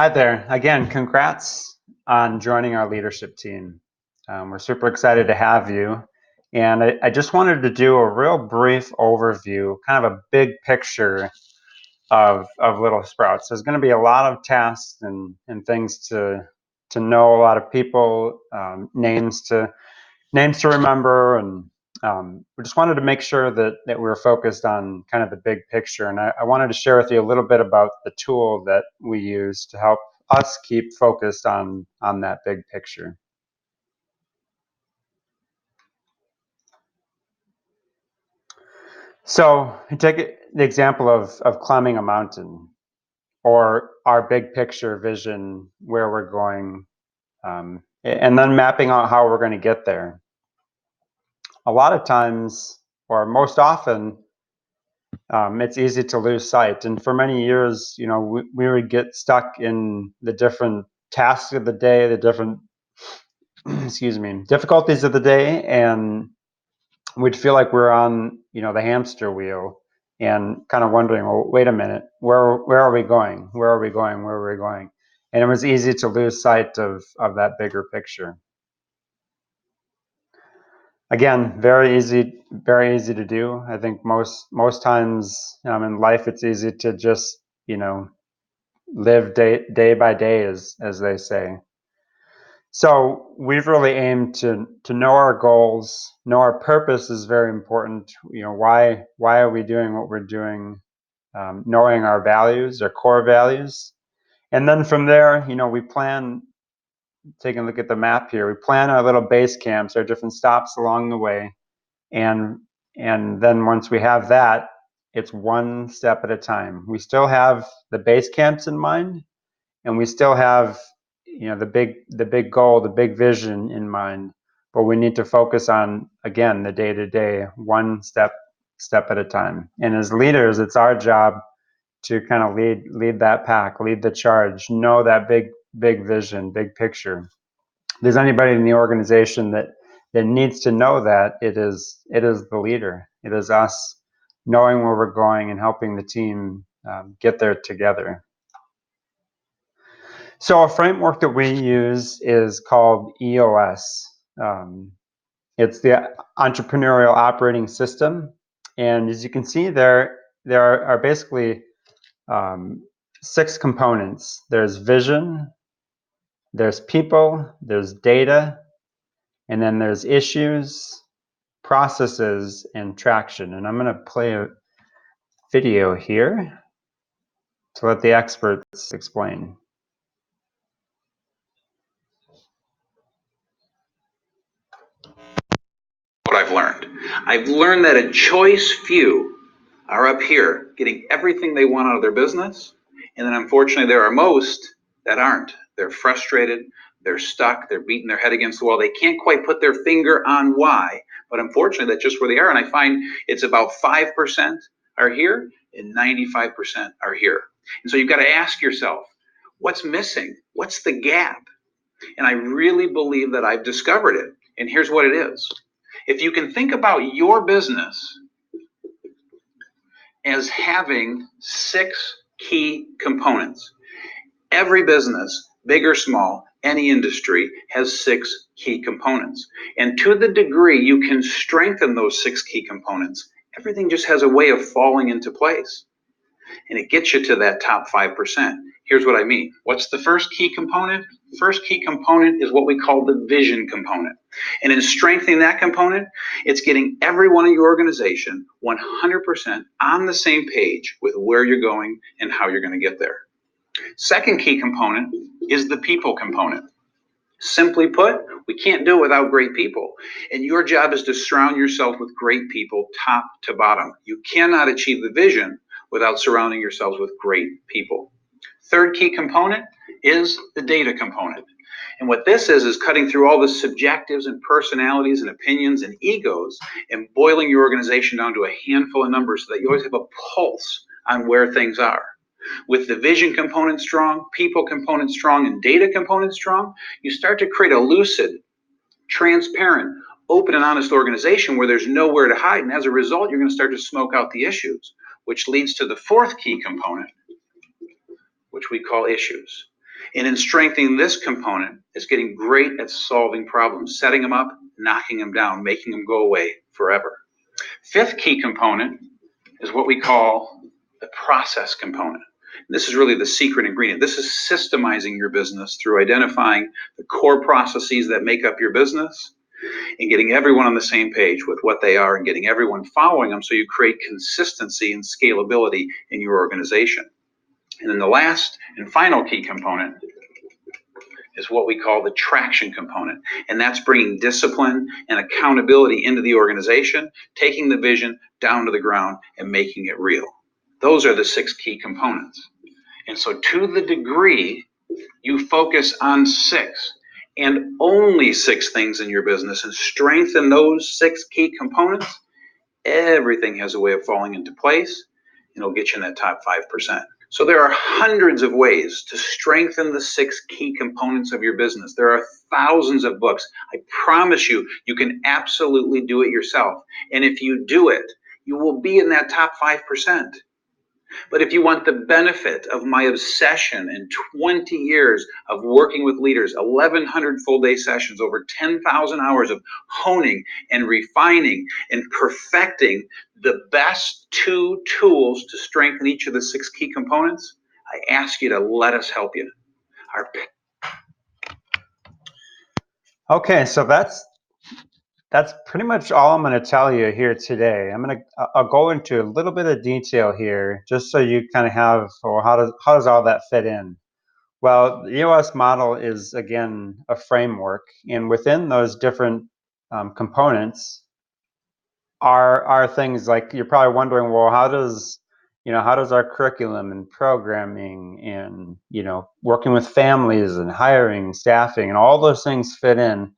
Hi there. Again, congrats on joining our leadership team. We're super excited to have you. And I just wanted to do a real brief overview, kind of a big picture of Little Sprouts. There's going to be a lot of tasks and things to know, a lot of people, names to remember, and we just wanted to make sure that we were focused on kind of the big picture. And I wanted to share with you a little bit about the tool that we use to help us keep focused on that big picture. So take the example of climbing a mountain, or our big picture vision, where we're going, and then mapping out how we're going to get there. A lot of times, or most often, it's easy to lose sight. And for many years, we would get stuck in the different tasks of the day, the different, excuse me, difficulties of the day, and we'd feel like we're on, the hamster wheel, and kind of wondering, well, wait a minute, where are we going? Where are we going? Where are we going? And it was easy to lose sight of that bigger picture. Again, very easy to do. I think most times in life, it's easy to just live day by day, as they say. So we've really aimed to know our goals, know our purpose is very important. Why are we doing what we're doing? Knowing our values, our core values, and then from there, we plan. Taking a look at the map here, we plan our little base camps, our different stops along the way, and then once we have that, it's one step at a time. We still have the base camps in mind, and we still have the big goal, the big vision in mind, but we need to focus on, again, the day-to-day, one step at a time. And as leaders, it's our job to kind of lead that pack, lead the charge, know that big vision, big picture. If there's anybody in the organization that needs to know that, it is the leader. It is us knowing where we're going and helping the team get there together. So a framework that we use is called EOS. It's the Entrepreneurial Operating System. And as you can see there are basically 6 components. There's vision, there's people, there's data, and then there's issues, processes, and traction. And I'm going to play a video here to let the experts explain. What I've learned that a choice few are up here getting everything they want out of their business, and then unfortunately there are most that aren't. They're frustrated, they're stuck, they're beating their head against the wall. They can't quite put their finger on why, but unfortunately that's just where they are. And I find it's about 5% are here and 95% are here. And so you've got to ask yourself, what's missing? What's the gap? And I really believe that I've discovered it. And here's what it is. If you can think about your business as having 6 key components, every business, big or small, any industry, has 6 key components. And to the degree you can strengthen those 6 key components, everything just has a way of falling into place. And it gets you to that top 5%. Here's what I mean. What's the first key component? First key component is what we call the vision component. And in strengthening that component, it's getting everyone in your organization 100% on the same page with where you're going and how you're going to get there. Second key component is the people component. Simply put, we can't do it without great people. And your job is to surround yourself with great people, top to bottom. You cannot achieve the vision without surrounding yourselves with great people. Third key component is the data component. And what this is cutting through all the subjectives and personalities and opinions and egos and boiling your organization down to a handful of numbers so that you always have a pulse on where things are. With the vision component strong, people component strong, and data component strong, you start to create a lucid, transparent, open and honest organization where there's nowhere to hide. And as a result, you're going to start to smoke out the issues, which leads to the fourth key component, which we call issues. And in strengthening this component, it's getting great at solving problems, setting them up, knocking them down, making them go away forever. Fifth key component is what we call the process component. This is really the secret ingredient. This is systemizing your business through identifying the core processes that make up your business and getting everyone on the same page with what they are and getting everyone following them so you create consistency and scalability in your organization. And then the last and final key component is what we call the traction component. And that's bringing discipline and accountability into the organization, taking the vision down to the ground and making it real. Those are the 6 key components. And so to the degree you focus on 6 and only 6 things in your business and strengthen those 6 key components, everything has a way of falling into place and it'll get you in that top 5%. So there are hundreds of ways to strengthen the 6 key components of your business. There are thousands of books. I promise you, you can absolutely do it yourself. And if you do it, you will be in that top 5%. But if you want the benefit of my obsession and 20 years of working with leaders, 1,100 full-day sessions, over 10,000 hours of honing and refining and perfecting the best 2 tools to strengthen each of the 6 key components, I ask you to let us help you. Okay, so that's pretty much all I'm going to tell you here today. I'll go into a little bit of detail here, just so you kind of have, well, how does all that fit in? Well, the EOS model is, again, a framework, and within those different components are things like, you're probably wondering, well, how does our curriculum and programming and working with families and hiring, staffing, and all those things fit in?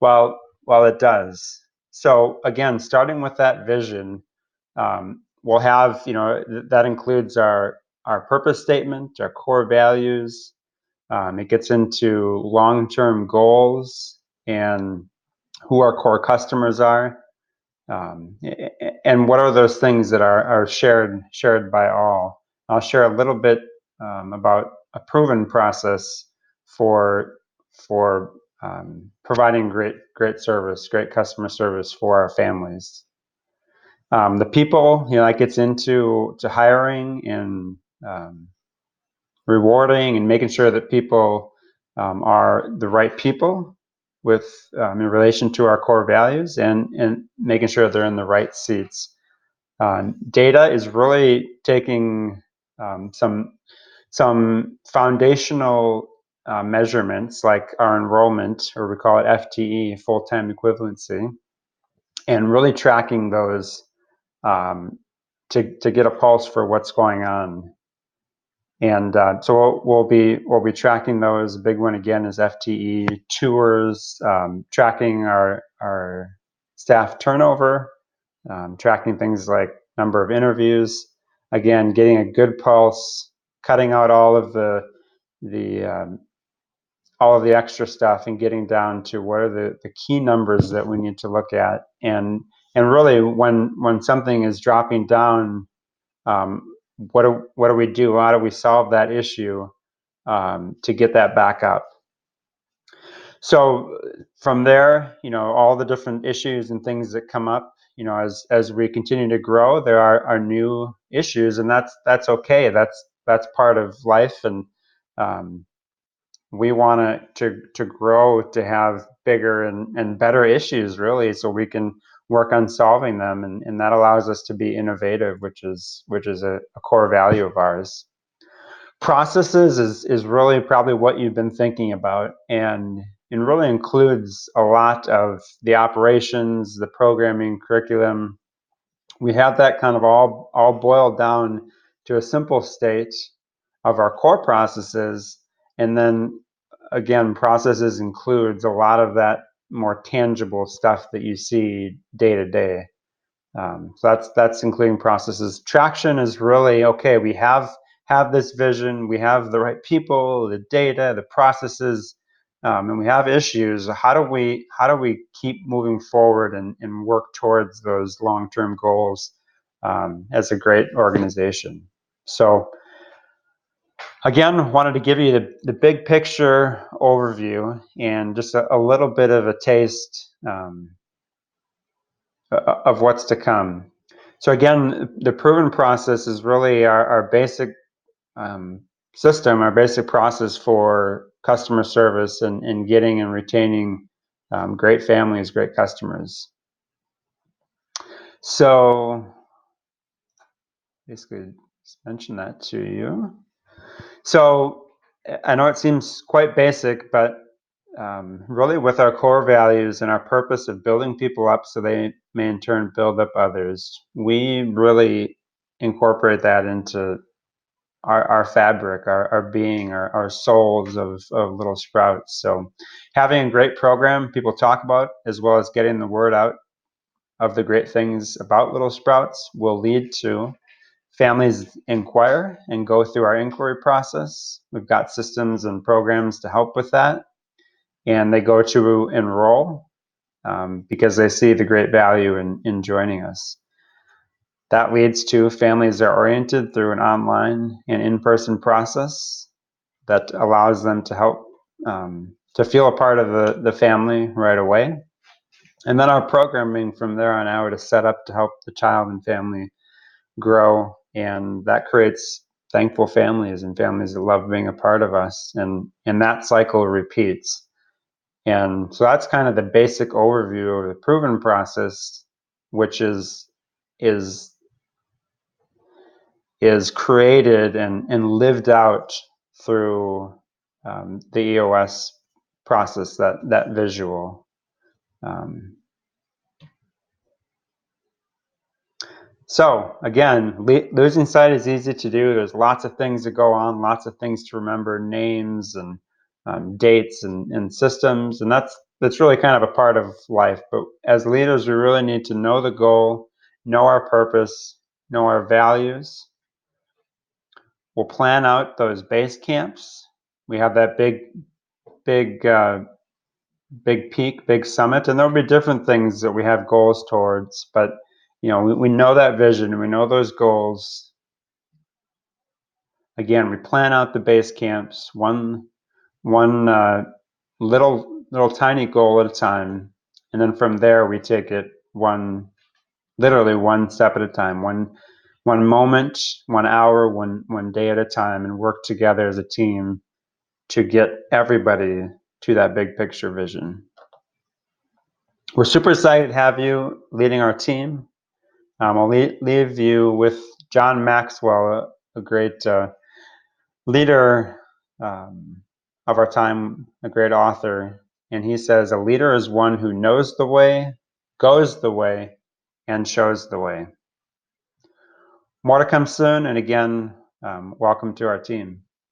Well, it does. So again, starting with that vision, we'll have, that includes our purpose statement, our core values. It gets into long-term goals and who our core customers are, and what are those things that are shared by all. I'll share a little bit about a proven process for providing great service, great customer service for our families. The people, that gets into hiring and rewarding and making sure that people are the right people in relation to our core values, and making sure they're in the right seats. Data is really taking some foundational measurements like our enrollment, or we call it FTE, full-time equivalency, and really tracking those to get a pulse for what's going on. And so we'll be tracking those. A big one again is FTE tours, tracking our staff turnover, tracking things like number of interviews. Again, getting a good pulse, cutting out all of the extra stuff, and getting down to what are the key numbers that we need to look at. And really, when something is dropping down, what do we do? How do we solve that issue to get that back up? So from there, all the different issues and things that come up, as we continue to grow, there are new issues, and that's okay. That's part of life, and we want to grow, to have bigger and better issues, really, so we can work on solving them, and that allows us to be innovative, which is a core value of ours. Processes is really probably what you've been thinking about, and really includes a lot of the operations, the programming, curriculum. We have that kind of all boiled down to a simple state of our core processes, and then again, processes includes a lot of that more tangible stuff that you see day to day. So that's including processes. Traction is really, okay, we have this vision, we have the right people, the data, the processes, and we have issues. How do we keep moving forward and work towards those long-term goals as a great organization? So Again, wanted to give you the big picture overview and just a little bit of a taste of what's to come. So again, the proven process is really our basic system, our basic process for customer service and getting and retaining great families, great customers. So basically just mention that to you. So I know it seems quite basic, but really with our core values and our purpose of building people up so they may in turn build up others, we really incorporate that into our fabric, our being, our souls of Little Sprouts. So having a great program people talk about, as well as getting the word out of the great things about Little Sprouts, will lead to families inquire and go through our inquiry process. We've got systems and programs to help with that. And they go to enroll because they see the great value in joining us. That leads to families are oriented through an online and in-person process that allows them to help to feel a part of the family right away. And then our programming from there on out is set up to help the child and family grow, and that creates thankful families and families that love being a part of us, and that cycle repeats. And so that's kind of the basic overview of the proven process, which is created and lived out through the EOS process, that visual. So again, losing sight is easy to do. There's lots of things that go on, lots of things to remember, names and dates and systems, and that's really kind of a part of life. But as leaders, we really need to know the goal, know our purpose, know our values. We'll plan out those base camps. We have that big peak, big summit, and there'll be different things that we have goals towards, but we know that vision and we know those goals. Again, we plan out the base camps, one little tiny goal at a time, and then from there we take it literally one step at a time, one moment, 1 hour, one day at a time, and work together as a team to get everybody to that big picture vision. We're super excited to have you leading our team. I'll leave you with John Maxwell, a great leader of our time, a great author. And he says, a leader is one who knows the way, goes the way, and shows the way. More to come soon. And again, welcome to our team.